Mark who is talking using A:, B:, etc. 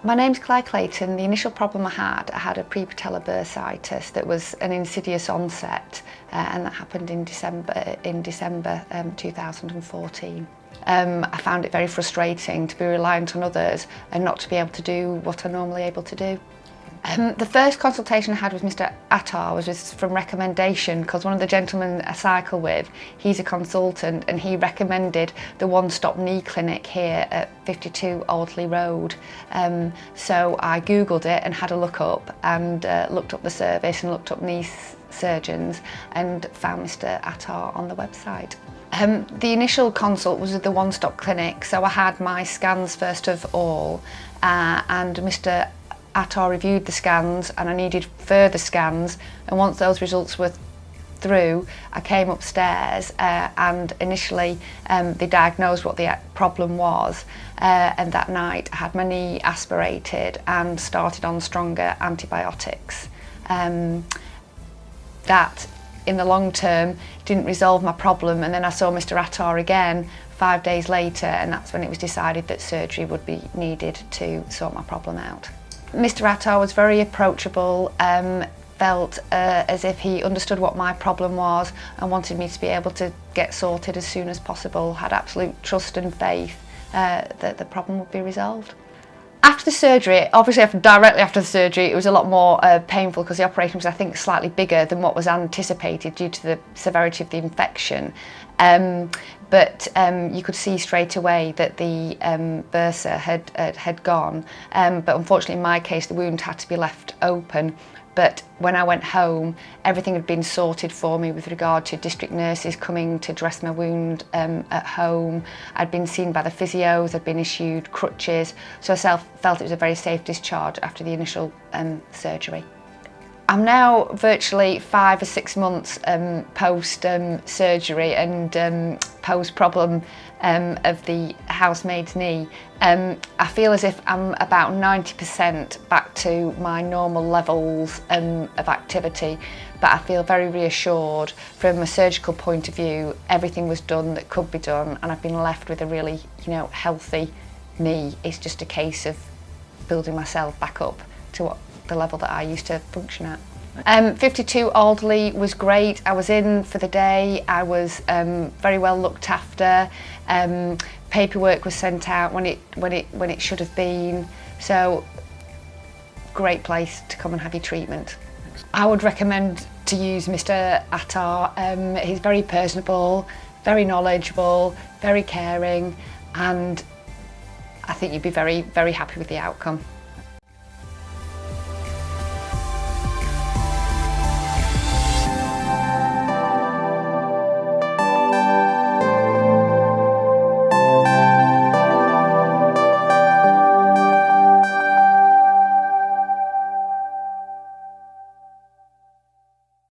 A: My name's Claire Clayton. The initial problem I had a Pre-Patella Bursitis that was an insidious onset, and that happened in December 2014. I found it very frustrating to be reliant on others and not to be able to do what I'm normally able to do. The first consultation I had with Mr. Attar was just from recommendation, because one of the gentlemen I cycle with, he's a consultant, and he recommended the One Stop Knee Clinic here at 52 Alderley Road. So I googled it and had a look up, and looked up the service and looked up knee surgeons and found Mr. Attar on the website. The initial consult was at the One Stop Clinic, so I had my scans first of all, and Mr. Attar reviewed the scans, and I needed further scans, and once those results were through, I came upstairs and initially they diagnosed what the problem was, and that night I had my knee aspirated and started on stronger antibiotics. That in the long term didn't resolve my problem, and then I saw Mr. Attar again 5 days later, and that's when it was decided that surgery would be needed to sort my problem out. Mr. Attar was very approachable, felt as if he understood what my problem was and wanted me to be able to get sorted as soon as possible, had absolute trust and faith that the problem would be resolved. After the surgery, obviously directly after the surgery, it was a lot more painful, because the operation was, I think, slightly bigger than what was anticipated due to the severity of the infection. But you could see straight away that the bursa had gone. But unfortunately, in my case, the wound had to be left open. But when I went home, everything had been sorted for me with regard to district nurses coming to dress my wound at home. I'd been seen by the physios, I'd been issued crutches, so I felt it was a very safe discharge after the initial surgery. I'm now virtually 5 or 6 months post surgery and post problem of the housemaid's knee. I feel as if I'm about 90% back to my normal levels of activity, but I feel very reassured. From a surgical point of view, everything was done that could be done, and I've been left with a really, healthy knee. It's just a case of building myself back up to the level that I used to function at. 52 Alderley was great. I was in for the day. I was very well looked after. Paperwork was sent out when it should have been. So, great place to come and have your treatment. I would recommend to use Mr. Attar. He's very personable, very knowledgeable, very caring, and I think you'd be very, very happy with the outcome.